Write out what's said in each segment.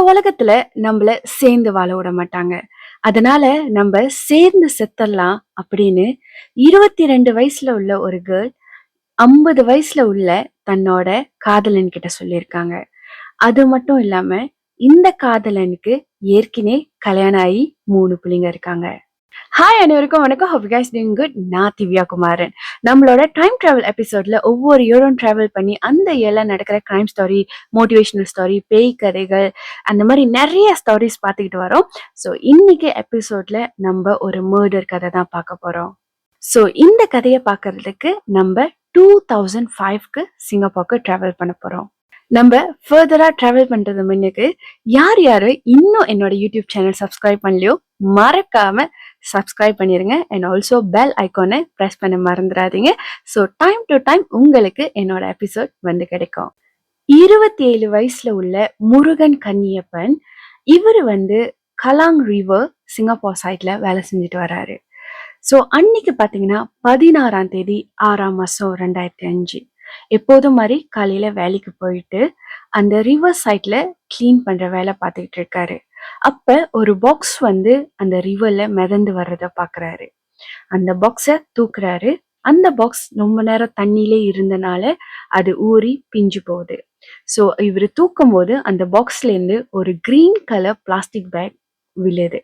உலகத்துல நம்மள சேர்ந்து வாழ விட மாட்டாங்க. அதனால நம்ம சேர்ந்து செத்தரலாம் அப்படின்னு 22 வயசுல உள்ள ஒரு கேர்ள் 50 வயசுல உள்ள தன்னோட காதலன் கிட்ட சொல்லியிருக்காங்க. அது மட்டும் இல்லாம இந்த காதலனுக்கு ஏற்கனவே கல்யாணம் ஆகி 3 பிள்ளைங்க இருக்காங்க. ஹாய் அனைவருக்கும் வணக்கம். Hope you guys doing good. நான் திவ்யா குமாரன். நம்மளோட டைம் டிராவல் எபிசோட்ல ஒவ்வொரு இயரும் டிராவல் பண்ணி அந்த இயர்ல நடக்கிற கிரைம் ஸ்டோரி, மோட்டிவேஷனல் ஸ்டோரி, பேய் கதைகள், அந்த மாதிரி நிறைய ஸ்டோரிஸ் பார்த்துக்கிட்டு வரோம். ஸோ இன்னைக்கு எபிசோட்ல நம்ம ஒரு மர்டர் கதை தான் பார்க்க போறோம். ஸோ இந்த கதையை பார்க்கறதுக்கு நம்ம 2005க்கு சிங்கப்பூருக்கு டிராவல் பண்ண போறோம். நம்ம ஃபர்தரா டிராவல் பண்றது முன்னுக்கு யார் யாரு இன்னும் என்னோட யூடியூப் சேனல் சப்ஸ்கிரைப் பண்ணலையோ மறக்காம சப்ஸ்கிரைப் பண்ணிருங்க. அண்ட் ஆல்சோ பெல் ஐக்கானை ப்ரெஸ் பண்ண மறந்துடாதீங்க. ஸோ டைம் டு டைம் உங்களுக்கு என்னோட எபிசோட் வந்து கிடைக்கும். 27 வயசுல உள்ள முருகன் கன்னியப்பன் இவர் வந்து கலாங் ரிவர் சிங்கப்பூர் சைட்ல வேலை செஞ்சுட்டு வர்றாரு. ஸோ அன்னைக்கு பாத்தீங்கன்னா 16ஆம் தேதி 6ஆம் மாசம் 2005 எப்போதும் மாதிரி காலையில வேலைக்கு போயிட்டு அந்த ரிவர் சைட்ல கிளீன் பண்ற வேலை பார்த்துக்கிட்டு இருக்காரு. அப்ப ஒரு பாக்ஸ் வந்து அந்த ரிவர்ல மிதந்து வர்றத பாக்குறாரு. அந்த பாக்ஸ தூக்குறாரு. அந்த பாக்ஸ் ரொம்ப நேரம் தண்ணியிலே இருந்தனால அது ஊறி பிஞ்சு போகுது. ஸோ இவர் தூக்கும் போது அந்த பாக்ஸ்ல இருந்து ஒரு கிரீன் கலர் பிளாஸ்டிக் பேக் விழுது.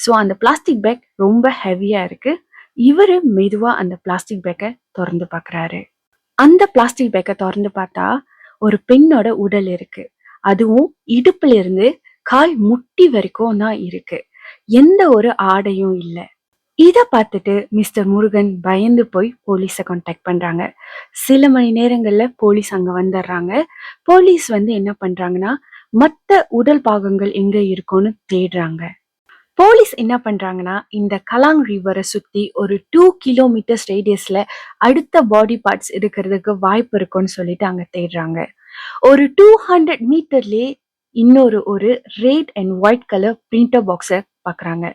ஸோ அந்த பிளாஸ்டிக் பேக் ரொம்ப ஹெவியா இருக்கு. இவரு மெதுவா அந்த பிளாஸ்டிக் பேக்கை திறந்து பாக்குறாரு. அந்த பிளாஸ்டிக் பேக்கை திறந்து பார்த்தா ஒரு பெண்ணோட உடல் இருக்கு. அதுவும் இடுப்புல இருந்து கால் முட்டி வரைக்கும் தான் இருக்கு. எந்த ஒரு ஆடையும் இல்ல. இத பார்த்துட்டு மிஸ்டர் முருகன் பயந்து போய் போலீஸ கான்டாக்ட் பண்றாங்க. சில மணி நேரங்கள்ல போலீஸ் அங்க வந்துடுறாங்க. போலீஸ் வந்து என்ன பண்றாங்கன்னா மத்த உடல் பாகங்கள் எங்க இருக்கும்னு தேடுறாங்க. போலீஸ் என்ன பண்றாங்கன்னா இந்த கலாங் ரிவரை சுத்தி ஒரு 2 கிலோமீட்டர்ஸ் ரேடியஸ்ல அடுத்த பாடி பார்ட்ஸ் இருக்கிறதுக்கு வாய்ப்பு இருக்குன்னு சொல்லிட்டு அங்க தேடுறாங்க. ஒரு 200 மீட்டர்லயே இன்னொரு ஒரு red and white colour printer பாக்ஸ பாக்குறாங்க.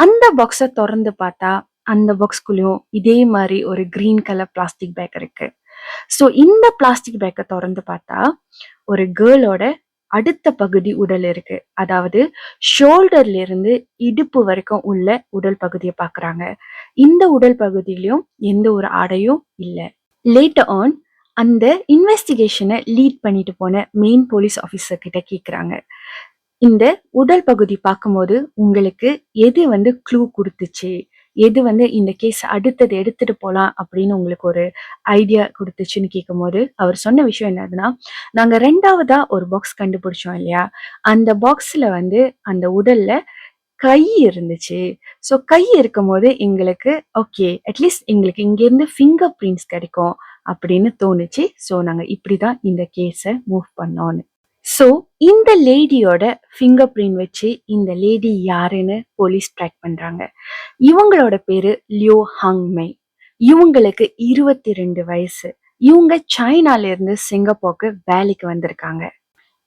அந்த பாக்ஸ திறந்து பார்த்தா அந்த பாக்ஸ்குள்ளயும் இதே மாதிரி ஒரு கிரீன் கலர் பிளாஸ்டிக் பேக் இருக்கு. ஸோ இந்த பிளாஸ்டிக் பேக்கை திறந்து பார்த்தா ஒரு கேர்ளோட அடுத்த பகுதி உடல் இருக்கு. அதாவது ஷோல்டர்ல இருந்து இடுப்பு வரைக்கும் உள்ள உடல் பகுதியை பாக்குறாங்க. இந்த உடல் பகுதியிலும் எந்த ஒரு ஆடையும் இல்லை. லேட்டர் ஆன் அந்த இன்வெஸ்டிகேஷனை லீட் பண்ணிட்டு போன மெயின் போலீஸ் ஆபீசர் கிட்ட கேக்குறாங்க, இந்த உடல் பகுதி பார்க்கும்போது உங்களுக்கு எது வந்து க்ளூ கொடுத்துச்சு, எது வந்து இந்த கேஸ் அடுத்தது எடுத்துட்டு போலாம் அப்படின்னு உங்களுக்கு ஒரு ஐடியா கொடுத்துச்சுன்னு கேட்கும்போது அவர் சொன்ன விஷயம் என்னதுன்னா, நாங்க 2வதா ஒரு பாக்ஸ் கண்டுபிடிச்சோம் இல்லையா, அந்த பாக்ஸ்ல வந்து அந்த உடல்ல கை இருந்துச்சு. ஸோ கை இருக்கும் போது எங்களுக்கு ஓகே அட்லீஸ்ட் எங்களுக்கு இங்க இருந்து ஃபிங்கர் பிரிண்ட்ஸ் கிடைக்கும் அப்படின்னு தோணுச்சு. ஸோ நாங்க இப்படிதான் இந்த கேஸை மூவ் பண்ணோம்னு. ஸோ இந்த லேடியோட ஃபிங்கர் பிரிண்ட் வச்சு இந்த லேடி யாருன்னு போலீஸ் ட்ராக் பண்றாங்க. இவங்களோட பேரு லியோ ஹாங் மெய். இவங்களுக்கு 22 வயசு. இவங்க சைனால இருந்து சிங்கப்பூருக்கு வேலைக்கு வந்திருக்காங்க.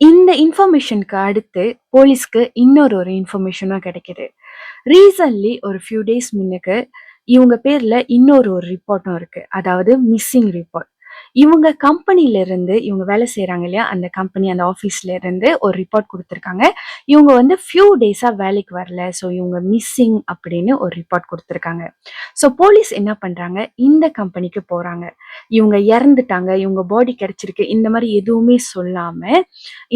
இந்த இன்ஃபர்மேஷனுக்கு அடுத்து போலீஸ்க்கு இன்னொரு இன்ஃபர்மேஷனும் கிடைக்குது. ரீசன்ட்லி ஒரு ஃபியூ டேஸ் முன்னுக்கு இவங்க பேர்ல இன்னொரு ரிப்போர்ட்டும் இருக்கு. அதாவது மிஸ்ஸிங் ரிப்போர்ட். இவங்க கம்பெனில இருந்து இவங்க வேலை செய்யறாங்க இல்லையா, அந்த கம்பெனி அந்த ஆபீஸ்ல இருந்து ஒரு ரிப்போர்ட் கொடுத்திருக்காங்க. இவங்க வந்து ஃபியூ டேஸா வேலைக்கு வரல, ஸோ இவங்க மிஸ்ஸிங் அப்படின்னு ஒரு ரிப்போர்ட் கொடுத்திருக்காங்க. ஸோ போலீஸ் என்ன பண்றாங்க, இந்த கம்பெனிக்கு போறாங்க. இவங்க இறந்துட்டாங்க, இவங்க பாடி கிடைச்சிருக்கு, இந்த மாதிரி எதுவுமே சொல்லாம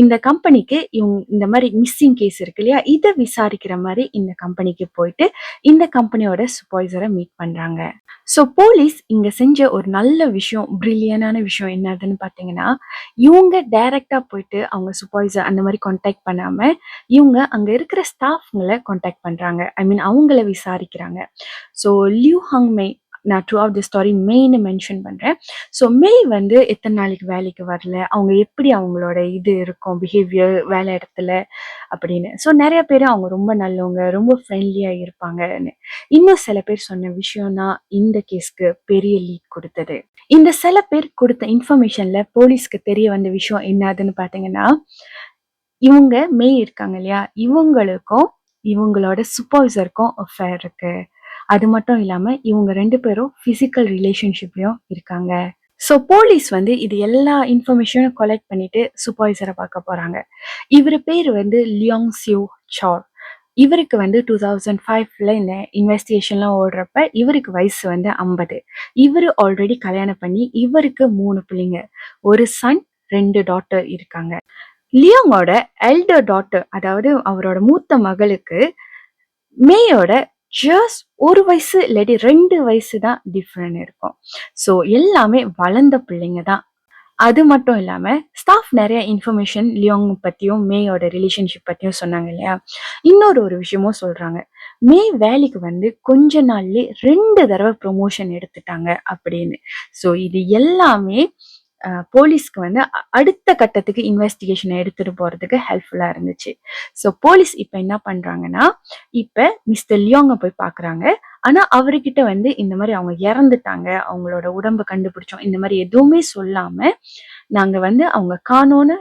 இந்த கம்பெனிக்கு இவங்க இந்த மாதிரி மிஸ்ஸிங் கேஸ் இருக்கு இல்லையா, இதை விசாரிக்கிற மாதிரி இந்த கம்பெனிக்கு போயிட்டு இந்த கம்பெனியோட சூப்பர்வைசரை மீட் பண்றாங்க. ஸோ போலீஸ் இங்க செஞ்ச ஒரு நல்ல விஷயம், பிரில்லியனான விஷயம் என்னதுன்னு பாத்தீங்கன்னா, இவங்க டைரக்டா போயிட்டு அவங்க சூப்பர்வைசர் அந்த மாதிரி கான்டாக்ட் பண்ணாம இவங்க அங்க இருக்கிற ஸ்டாஃப்களை கான்டாக்ட் பண்றாங்க. ஐ மீன் அவங்கள விசாரிக்கிறாங்க. ஸோ லியூ ஹாங் மெய் நான் த்ரூ ஆஃப் தி ஸ்டோரி மெயின்னு மென்ஷன் பண்றேன். ஸோ மெய் வந்து எத்தனை நாளைக்கு வேலைக்கு வரல, அவங்க எப்படி அவங்களோட இது இருக்கும் பிஹேவியர் வேலை இடத்துல அப்படின்னு. ஸோ நிறைய பேர் அவங்க ரொம்ப நல்லவங்க, ரொம்ப ஃப்ரெண்ட்லியா இருப்பாங்கன்னு. இன்னும் சில பேர் சொன்ன விஷயம் தான் இந்த கேஸ்க்கு பெரிய லீட் கொடுத்தது. இந்த சில பேர் கொடுத்த இன்ஃபர்மேஷன்ல போலீஸ்க்கு தெரிய வந்த விஷயம் என்னதுன்னு பாத்தீங்கன்னா, இவங்க மெய் இருக்காங்க இல்லையா, இவங்களுக்கும் இவங்களோட சூப்பர்வைசருக்கும் அஃபேர் இருக்கு. அது மட்டும் இல்லாம இவங்க 2 பேரும் பிசிக்கல் ரிலேஷன்ஷிப்லயும் இருக்காங்க. ஸோ போலீஸ் வந்து இது எல்லா இன்ஃபர்மேஷனும் கலெக்ட் பண்ணிட்டு சூப்பர்வைசரை பார்க்க போறாங்க. இவர் பேர் வந்து லியோங் சியூ சார். இவருக்கு வந்து 2005ல இந்த இன்வெஸ்டிகேஷன்லாம் ஓடுறப்ப இவருக்கு வயசு வந்து 50. இவரு ஆல்ரெடி கல்யாணம் பண்ணி இவருக்கு 3 பிள்ளைங்க, ஒரு சன் 2 டாட்டர் இருக்காங்க. லியோங்கோட எல்டர் டாட்டர், அதாவது அவரோட மூத்த மகளுக்கு மேயோட ஜஸ்ட் 1 வயசு இல்லாட்டி 2 வயசு தான் டிஃப்ரெண்ட் இருக்கும். ஸோ எல்லாமே வளர்ந்த பிள்ளைங்க தான். அது மட்டும் இல்லாம ஸ்டாஃப் நிறைய இன்ஃபர்மேஷன் லியோங் பத்தியும் மேயோட ரிலேஷன்ஷிப் பத்தியும் சொன்னாங்க இல்லையா. இன்னொரு ஒரு விஷயமும் சொல்றாங்க, மே வேலைக்கு வந்து கொஞ்ச நாள்லயே 2 தடவை ப்ரொமோஷன் எடுத்துட்டாங்க அப்படின்னு. ஸோ இது எல்லாமே போலீஸ்க்கு வந்து அடுத்த கட்டத்துக்கு இன்வெஸ்டிகேஷனை எடுத்துட்டு போறதுக்கு ஹெல்ப்ஃபுல்லா இருந்துச்சு. ஸோ போலீஸ் இப்ப என்ன பண்றாங்கன்னா, இப்ப மிஸ்டர் லியோங்க போய் பாக்குறாங்க. ஆனா அவர்கிட்ட வந்து இந்த மாதிரி அவங்க இறந்துட்டாங்க, அவங்களோட உடம்பு கண்டுபிடிச்சோம், இந்த மாதிரி எதுவுமே சொல்லாம நாங்க வந்து அவங்க காணோன்னு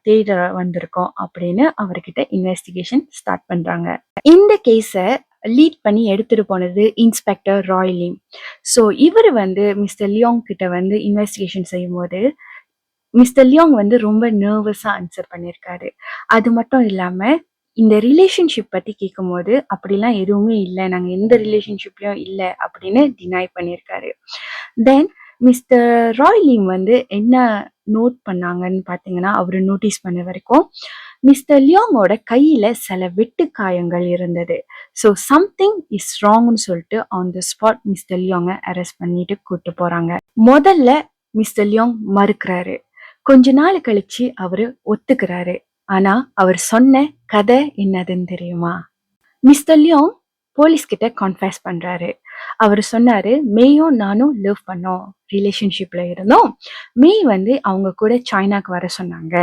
தேட வந்திருக்கோம் அப்படின்னு அவர்கிட்ட இன்வெஸ்டிகேஷன் ஸ்டார்ட் பண்றாங்க. இந்த கேஸை லீட் பண்ணி எடுத்துட்டு போனது இன்ஸ்பெக்டர் ராய் லிம். ஸோ இவர் வந்து மிஸ்டர் லியோங் கிட்ட வந்து இன்வெஸ்டிகேஷன் செய்யும் போது மிஸ்டர் லியோங் வந்து ரொம்ப நர்வஸா ஆன்சர் பண்ணியிருக்காரு. அது மட்டும் இல்லாம இந்த ரிலேஷன்ஷிப் பத்தி கேட்கும்போது அப்படிலாம் எதுவுமே இல்லை, நாங்க எந்த ரிலேஷன்ஷிப்லயும் இல்லை அப்படின்னு டினை பண்ணியிருக்காரு. தென் மிஸ்டர் ராய் லிம் வந்து என்ன நோட் பண்ணாங்கன்னு பாத்தீங்கன்னா, அவரு நோட்டீஸ் பண்ண வரைக்கும் மிஸ்டர் லியோங்கோட கையில சில வெட்டு காயங்கள் இருந்தது. ஸோ சம்திங் இஸ் ராங்னு சொல்லிட்டு ஆன் த ஸ்பாட் மிஸ்டர் லியோங்க அரெஸ்ட் பண்ணிட்டு கூட்டு போறாங்க. முதல்ல மிஸ்டர் லியோங் மறுக்கிறாரு. கொஞ்ச நாள் கழிச்சு அவரு ஒத்துக்கிறாரு. ஆனா அவர் சொன்ன கதை என்னதுன்னு தெரியுமா? மிஸ்டர் லியோங் போலீஸ் கிட்ட கன்ஃபெஸ் பண்றாரு. அவர் சொன்னாரு, மேயும் நானும் லவ் பண்ணோம், ரிலேஷன்ஷிப்ல இருந்தோம். மே வந்து அவங்க கூட சைனாக்கு வர சொன்னாங்க.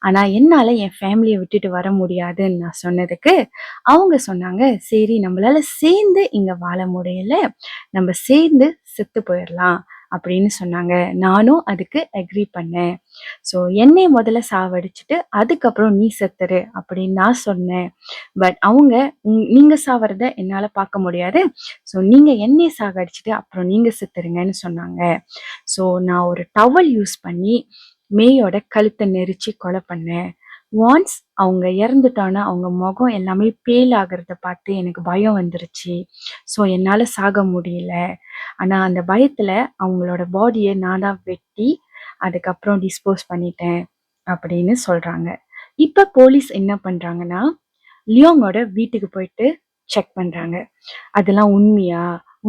ஆனா என்னால என் ஃபேமிலியை விட்டுட்டு வர முடியாதுன்னு நான் சொன்னதுக்கு அவங்க சொன்னாங்க, சரி நம்மளால சேர்ந்து இங்க வாழ முடியல, நம்ம சேர்ந்து செத்து போயிடலாம் அப்படின்னு சொன்னாங்க. நானும் அதுக்கு அக்ரி பண்ணேன். ஸோ என்னை முதல்ல சாவடிச்சுட்டு அதுக்கப்புறம் நீ செத்துரு அப்படின்னு நான் சொன்னேன். பட் அவங்க நீங்க சாவறத என்னால பார்க்க முடியாது, ஸோ நீங்க என்னை சாகடிச்சுட்டு அப்புறம் நீங்க செத்துருங்கன்னு சொன்னாங்க. ஸோ நான் ஒரு டவல் யூஸ் பண்ணி மேயோட கழுத்தை நெரிச்சு கொலை பண்ணேன். ஒன்ஸ் அவங்க இறந்துட்டானா அவங்க முகம் எல்லாமே பேல் ஆகிறத பார்த்து எனக்கு பயம் வந்துருச்சு. ஸோ என்னால சாக முடியல. ஆனா அந்த பயத்துல அவங்களோட பாடியை நான் தான் வெட்டி அதுக்கப்புறம் டிஸ்போஸ் பண்ணிட்டேன் அப்படின்னு சொல்றாங்க. இப்ப போலீஸ் என்ன பண்றாங்கன்னா, லியோங்கோட வீட்டுக்கு போயிட்டு செக் பண்றாங்க. அதெல்லாம்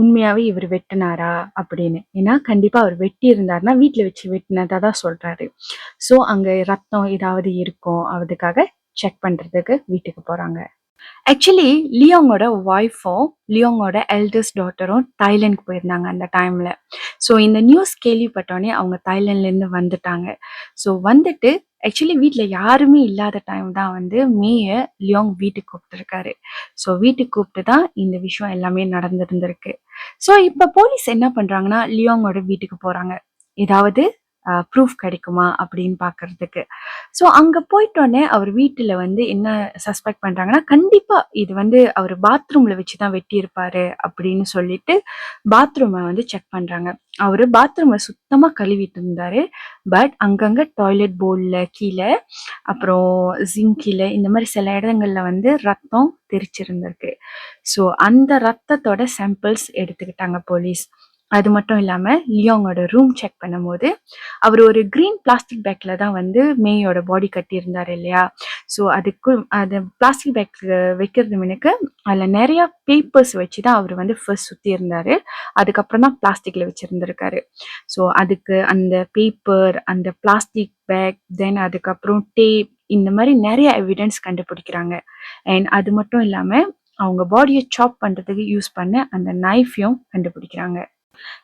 உண்மையாவே இவர் வெட்டினாரா அப்படின்னு. ஏன்னா கண்டிப்பா அவர் வெட்டி இருந்தாருன்னா வீட்டுல வச்சு வெட்டினதா தான் சொல்றாரு. ஸோ அங்க ரத்தம் ஏதாவது இருக்கும், அதுக்காக செக் பண்றதுக்கு வீட்டுக்கு போறாங்க. ஆக்சுவலி லியோங்கோட ஒய்ஃபும் லியோங்கோட எல்டஸ்ட் டாட்டரும் தாய்லாந்துக்கு போயிருந்தாங்க அந்த டைம்ல. ஸோ இந்த நியூஸ் கேள்விப்பட்டோடனே அவங்க தாய்லாந்துலேருந்து வந்துட்டாங்க. ஸோ வந்துட்டு ஆக்சுவலி வீட்டில் யாருமே இல்லாத டைம் தான் வந்து மேயை லியோங் வீட்டுக்கு கூப்பிட்டுருக்காரு. ஸோ வீட்டுக்கு கூப்பிட்டு தான் இந்த விஷயம் எல்லாமே நடந்திருந்திருக்கு. ஸோ இப்போ போலீஸ் என்ன பண்றாங்கன்னா, லியோங்கோட வீட்டுக்கு போறாங்க, ஏதாவது ப்ரூஃப் கிடைக்குமா அப்படின்னு பாக்குறதுக்கு. ஸோ அங்க போயிட்டோன்னே அவர் வீட்டுல வந்து என்ன சஸ்பெக்ட் பண்றாங்கன்னா, கண்டிப்பா இது வந்து அவர் பாத்ரூம்ல வச்சுதான் வெட்டி இருப்பாரு அப்படின்னு சொல்லிட்டு பாத்ரூமை வந்து செக் பண்றாங்க. அவரு பாத்ரூமை சுத்தமா கழுவிட்டு இருந்தாரு. பட் அங்கங்க டாய்லெட் போல்ல கீழே, அப்புறம் ஜிங்க் கீழே, இந்த மாதிரி சில இடங்கள்ல வந்து ரத்தம் தெரிச்சிருந்திருக்கு. ஸோ அந்த ரத்தத்தோட சாம்பிள்ஸ் எடுத்துக்கிட்டாங்க போலீஸ். அது மட்டும் இல்லாம லியோங்கோட ரூம் செக் பண்ணும்போது அவர் ஒரு கிரீன் பிளாஸ்டிக் பேக்ல தான் வந்து மேயோட பாடி கட்டி இருந்தாரு இல்லையா. ஸோ அதுக்கு அது பிளாஸ்டிக் பேக் வைக்கிறது முன்னுக்கு அதில் நிறைய பேப்பர்ஸ் வச்சு தான் அவர் வந்து ஃபர்ஸ்ட் சுற்றி இருந்தாரு. அதுக்கப்புறம் தான் பிளாஸ்டிக்ல வச்சிருந்திருக்காரு. ஸோ அதுக்கு அந்த பேப்பர், அந்த பிளாஸ்டிக் பேக், தென் அதுக்கப்புறம் டேப், இந்த மாதிரி நிறைய எவிடன்ஸ் கண்டுபிடிக்கிறாங்க. அண்ட் அது மட்டும் இல்லாம அவங்க பாடியை சாப் பண்றதுக்கு யூஸ் பண்ண அந்த நைஃபையும் கண்டுபிடிக்கிறாங்க.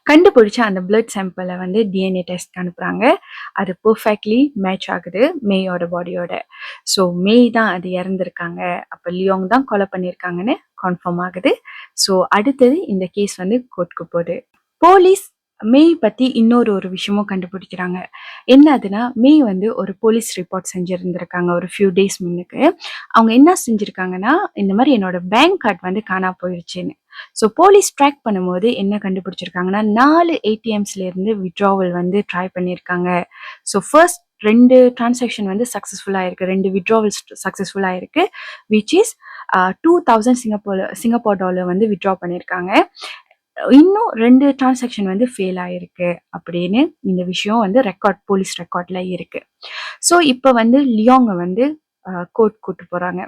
கண்டுபிடிச்ச அந்த பிளட் சாம்பிளை வந்து டிஎன்ஏ டெஸ்ட் அனுப்புறாங்க. அது பெர்ஃபெக்ட்லி மேட்ச் ஆகுது மேயோட பாடியோட. ஸோ மே தான் அது இறந்துருக்காங்க, அப்போ லியோங் தான் கொலை பண்ணியிருக்காங்கன்னு கன்ஃபார்ம் ஆகுது. ஸோ அடுத்தது இந்த கேஸ் வந்து கோர்ட்டுக்கு போகுது. போலீஸ் மே பத்தி இன்னொரு விஷயமும் கண்டுபிடிக்கிறாங்க. என்னதுன்னா, மே வந்து ஒரு போலீஸ் ரிப்போர்ட் செஞ்சிருந்திருக்காங்க ஒரு ஃபியூ டேஸ் முன்னுக்கு. அவங்க என்ன செஞ்சிருக்காங்கன்னா, இந்த மாதிரி என்னோட பேங்க் கார்டு வந்து காணா போயிடுச்சுன்னு. ஸோ போலீஸ் ட்ராக் பண்ணும்போது என்ன கண்டுபிடிச்சிருக்காங்கன்னா 4 ஏடிஎம்ஸ்ல இருந்து விட்ராவல் வந்து ட்ரை பண்ணியிருக்காங்க. ஸோ ஃபர்ஸ்ட் 2 டிரான்சாக்ஷன் வந்து சக்ஸஸ்ஃபுல்லாக இருக்கு, 2 விட்ராவல்ஸ் சக்ஸஸ்ஃபுல்லாக இருக்கு, விச் இஸ் 2000 சிங்கப்பூர் டாலர் வந்து விட்ரா பண்ணியிருக்காங்க. இன்னும் 2 டிரான்சாக்ஷன் வந்து ஃபெயில் ஆயிருக்கு அப்படின்னு இந்த விஷயம் வந்து போலீஸ் ரெக்கார்ட்ல இருக்கு. ஸோ இப்போ வந்து லியோங்கை வந்து கோர்ட் கூட்டு போறாங்க.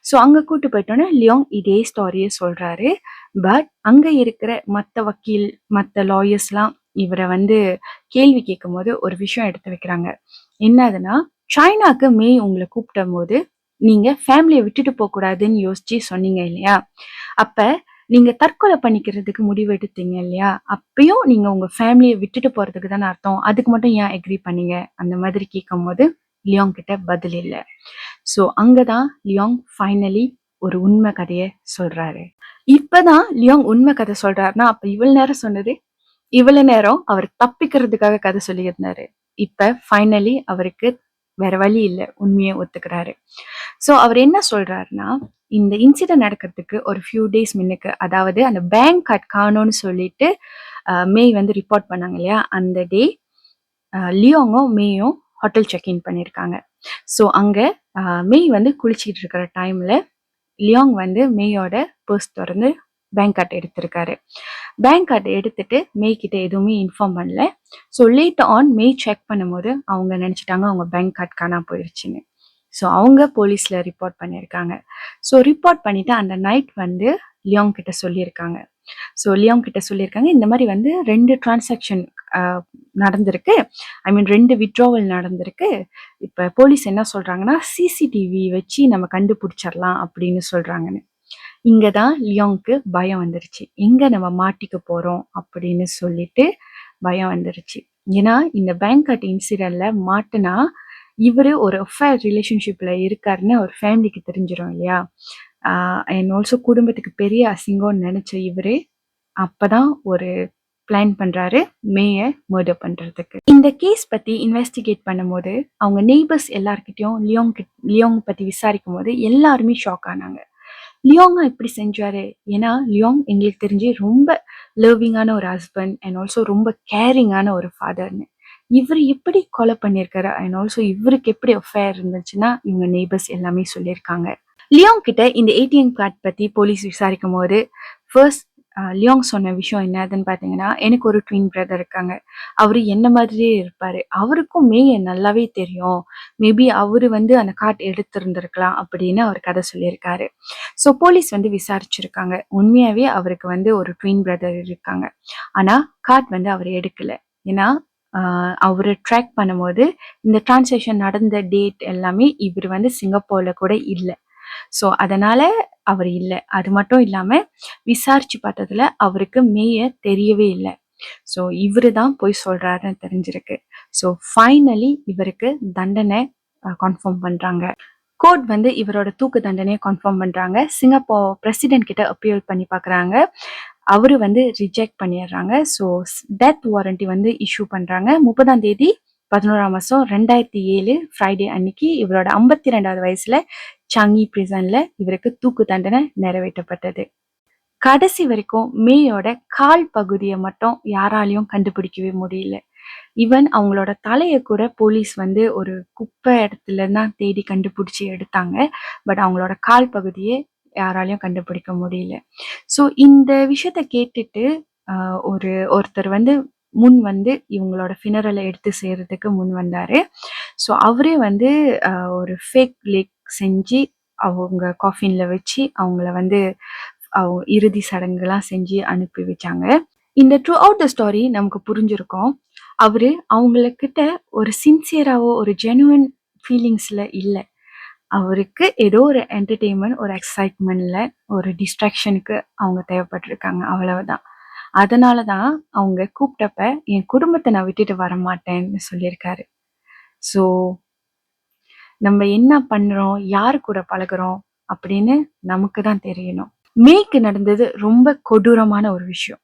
ஸோ அங்க கூட்டு போயிட்டோன்னே லியோங் இதே ஸ்டோரியை சொல்றாரு. பட் அங்க இருக்கிற மற்ற லாயர்ஸ்லாம் இவரை வந்து கேள்வி கேட்கும் போது ஒரு விஷயம் எடுத்து வைக்கிறாங்க. என்னதுன்னா, சைனாக்கு மே உங்களை கூப்பிட்ட போது நீங்க ஃபேமிலியை விட்டுட்டு போக கூடாதுன்னு யோசிச்சு சொன்னீங்க இல்லையா, அப்ப நீங்க தற்கொலை பண்ணிக்கிறதுக்கு முடிவு எடுத்தீங்க இல்லையா, அப்பயும் நீங்க உங்க ஃபேமிலியை விட்டுட்டு போறதுக்கு தானே அர்த்தம், அதுக்கு மட்டும் ஏன் அக்ரி பண்ணீங்க அந்த மாதிரி கேட்கும் போது லியோங் கிட்ட பதில் இல்லை. ஸோ அங்கதான் லியோங் ஃபைனலி ஒரு உண்மை கதையை சொல்றாரு. இப்பதான் லியோங் உண்மை கதை சொல்றாருன்னா, அப்ப இவ்வளவு நேரம் அவர் தப்பிக்கிறதுக்காக கதை சொல்லியிருந்தாரு. இப்ப ஃபைனலி அவருக்கு வேற வழி இல்லை, உண்மையை ஒத்துக்கிறாரு. ஸோ அவர் என்ன சொல்றாருன்னா, இந்த இன்சிடென்ட் நடக்கிறதுக்கு ஒரு ஃபியூ டேஸ் முன்னுக்கு, அதாவது அந்த பேங்க் கார்டு காணோன்னு சொல்லிட்டு மேய் வந்து ரிப்போர்ட் பண்ணாங்க இல்லையா, அந்த டே லியோங்கும் மேயும் ஹோட்டல் செக்இன் பண்ணியிருக்காங்க. ஸோ அங்கே மேய் வந்து குளிச்சுட்டு இருக்கிற டைம்ல லியோங் வந்து மேயோட பர்ஸ் திறந்து பேங்க் கார்டு எடுத்திருக்காரு. பேங்க் கார்டு எடுத்துட்டு மேய் கிட்ட எதுவுமே இன்ஃபார்ம் பண்ணல. ஸோ லேட்டர் ஆன் மேய் செக் பண்ணும்போது அவங்க நினைச்சிட்டாங்க அவங்க பேங்க் கார்டு காணாம போயிடுச்சுன்னு. ஸோ அவங்க போலீஸ்ல ரிப்போர்ட் பண்ணியிருக்காங்க. ஸோ ரிப்போர்ட் பண்ணிட்டு அந்த நைட் வந்து லியோங் கிட்ட சொல்லியிருக்காங்க. இந்த மாதிரி வந்து 2 டிரான்சாக்ஷன் நடந்திருக்கு, 2 விட்ராவல் நடந்திருக்கு. இப்ப போலீஸ் என்ன சொல்றாங்கன்னா, சிசிடிவி வச்சு நம்ம கண்டுபிடிச்சிடலாம் அப்படின்னு சொல்றாங்கன்னு. இங்கதான் லியோங்க்கு பயம் வந்துருச்சு, எங்க நம்ம மாட்டிக்க போறோம் அப்படின்னு சொல்லிட்டு பயம் வந்துருச்சு. ஏன்னா இந்த பேங்க் கார்டு இன்சிடென்ட்ல மாட்டினா இவரு ஒரு அஃபேர் ரிலேஷன்ஷிப்ல இருக்காருன்னு ஒரு ஃபேமிலிக்கு தெரிஞ்சிடும் இல்லையா. அண்ட் ஆல்சோ குடும்பத்துக்கு பெரிய அசிங்கம்னு நினைச்ச இவரு அப்பதான் ஒரு பிளான் பண்றாரு மேய மர்டர் பண்றதுக்கு. இந்த கேஸ் பத்தி இன்வெஸ்டிகேட் பண்ணும்போது அவங்க நெய்பர்ஸ் எல்லார்கிட்டையும் லியோங் பத்தி விசாரிக்கும் போது எல்லாருமே ஷாக் ஆனாங்க. லியோங்கா இப்படி செஞ்சாரு, ஏன்னா லியோங் எங்களுக்கு தெரிஞ்சு ரொம்ப லவ்விங்கான ஒரு ஹஸ்பண்ட் அண்ட் ஆல்சோ ரொம்ப கேரிங்கான ஒரு ஃபாதர்னு. இவர் எப்படி கொலை பண்ணியிருக்காரு அண்ட் ஆல்சோ இவருக்கு எப்படி அஃபேர் இருந்துச்சுன்னா இவங்க நெய்பர்ஸ் எல்லாமே சொல்லியிருக்காங்க. லியோங் கிட்ட இந்த ஏடிஎம் கார்டு பத்தி போலீஸ் விசாரிக்கும் போது ஃபர்ஸ்ட் லியோங் சொன்ன விஷயம் என்னதுன்னு பாத்தீங்கன்னா, எனக்கு ஒரு ட்வின் பிரதர் இருக்காங்க, அவரு என்ன மாதிரியே இருப்பாரு, அவருக்கும் மேய நல்லாவே தெரியும், மேபி அவரு வந்து அந்த கார்டு எடுத்திருந்திருக்கலாம் அப்படின்னு அவர் கதை சொல்லியிருக்காரு. ஸோ போலீஸ் வந்து விசாரிச்சிருக்காங்க, உண்மையாவே அவருக்கு வந்து ஒரு ட்வின் பிரதர் இருக்காங்க. ஆனா கார்டு வந்து அவர் எடுக்கல. ஏன்னா அவரு ட்ராக் பண்ணும்போது இந்த டிரான்சாக்ஷன் நடந்த டேட் எல்லாமே இவர் வந்து சிங்கப்பூர்ல கூட இல்லை. ஸோ அதனால அவர் இல்லை. அது மட்டும் இல்லாம விசாரிச்சு பார்த்ததுல அவருக்கு மேய தெரியவே இல்லை. ஸோ இவரு தான் போய் சொல்றாருன்னு தெரிஞ்சிருக்கு. ஸோ ஃபைனலி இவருக்கு தண்டனை கன்ஃபார்ம் பண்றாங்க. கோர்ட் வந்து இவரோட தூக்கு தண்டனையை கன்ஃபார்ம் பண்றாங்க. சிங்கப்பூர் பிரசிடென்ட் கிட்ட அப்பீல் பண்ணி பார்க்குறாங்க, அவரு வந்து ரிஜெக்ட் பண்ணிடுறாங்க. ஸோ டெத் வாரண்டி வந்து இஷ்யூ பண்றாங்க. 30ஆம் தேதி 11ஆம் மாசம் 2007 ஃப்ரைடே அன்னைக்கு இவரோட 52வது வயசுல சாங்கி பிரிசன்ல இவருக்கு தூக்கு தண்டனை நிறைவேற்றப்பட்டது. கடைசி வரைக்கும் மேயோட கால் பகுதியை மட்டும் யாராலையும் கண்டுபிடிக்கவே முடியல. ஈவன் அவங்களோட தலையை கூட போலீஸ் வந்து ஒரு குப்பை இடத்துல தான் தேடி கண்டுபிடிச்சி எடுத்தாங்க. பட் அவங்களோட கால் பகுதியை யாராலையும் கண்டுபிடிக்க முடியல. ஸோ இந்த விஷயத்த கேட்டுட்டு ஒருத்தர் வந்து முன் வந்து இவங்களோட ஃபினரலை எடுத்து செய்யறதுக்கு முன் வந்தாரு. ஸோ அவரே வந்து ஒரு ஃபேக் லேக் செஞ்சு அவங்க காஃபின்ல வச்சு அவங்கள வந்து இறுதி சடங்குலாம் செஞ்சு அனுப்பி வச்சாங்க. இந்த த்ரூ அவுட் த ஸ்டோரி நமக்கு புரிஞ்சிருக்கும், அவரு அவங்கக்கிட்ட ஒரு சின்சியராவோ ஒரு ஜெனுவன் ஃபீலிங்ஸ்ல இல்லை. அவருக்கு ஏதோ ஒரு என்டர்டெயின்மெண்ட், ஒரு எக்ஸைட்மெண்ட்ல ஒரு டிஸ்ட்ராக்ஷனுக்கு அவங்க தேவைப்பட்டிருக்காங்க, அவ்வளவுதான். அதனாலதான் அவங்க கூப்பிட்டப்ப என் குடும்பத்தை நான் விட்டுட்டு வர மாட்டேன்னு சொல்லியிருக்காரு. ஸோ நம்ம என்ன பண்றோம், யாரு கூட பழகுறோம் அப்படின்னு நமக்கு தான் தெரியணும். மேய்க்கு நடந்தது ரொம்ப கொடூரமான ஒரு விஷயம்,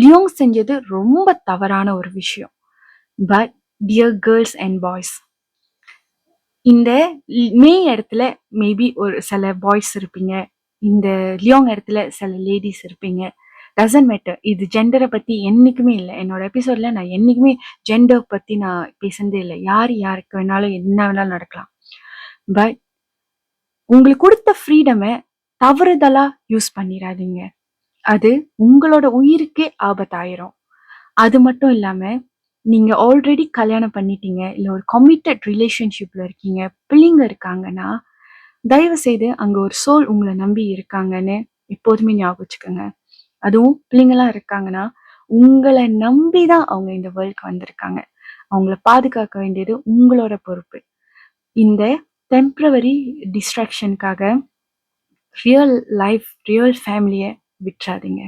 லியோங் செஞ்சது ரொம்ப தவறான ஒரு விஷயம். But dear girls and boys, இந்த மே இடத்துல மேபி ஒரு சில பாய்ஸ் இருப்பீங்க, இந்த லியோங் இடத்துல சில லேடிஸ் இருப்பீங்க. Doesn't matter. இது ஜெண்டரை பத்தி என்னைக்குமே இல்லை. என்னோட எபிசோட்ல நான் என்னைக்குமே ஜெண்டர் பத்தி நான் பேசுனதே இல்லை. யார் யாருக்கு வேணாலும் என்ன வேணாலும் நடக்கலாம். பட் உங்களுக்கு கொடுத்த ஃப்ரீடமை தவறுதலா யூஸ் பண்ணிடாதீங்க. அது உங்களோட உயிருக்கே ஆபத்தாயிரும். அது மட்டும் இல்லாம நீங்க ஆல்ரெடி கல்யாணம் பண்ணிட்டீங்க, இல்ல ஒரு கமிட்டட் ரிலேஷன்ஷிப்ல இருக்கீங்க, பிள்ளைங்க இருக்காங்கன்னா தயவு செய்து அங்க ஒரு சோல் உங்களை நம்பி இருக்காங்கன்னு எப்போதுமே ஞாபகம் வச்சுக்கோங்க. அதுவும் பிள்ளைங்களாம் இருக்காங்கன்னா உங்களை நம்பிதான் அவங்க இந்த வேர்ல்டுக்கு வந்திருக்காங்க. அவங்கள பாதுகாக்க வேண்டியது உங்களோட பொறுப்பு. இந்த டெம்பரவரி டிஸ்ட்ராக்ஷனுக்காக ரியல் லைஃப், ரியல் ஃபேமிலியை விட்டுறாதீங்க.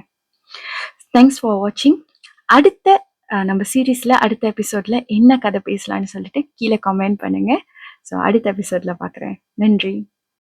தேங்க்ஸ் ஃபார் வாட்சிங். அடுத்த நம்ம சீரீஸ்ல அடுத்த எபிசோட்ல என்ன கதை பேசலாம்னு சொல்லிட்டு கீழே கமெண்ட் பண்ணுங்க. ஸோ அடுத்த எபிசோட்ல பார்க்குறேன். நன்றி.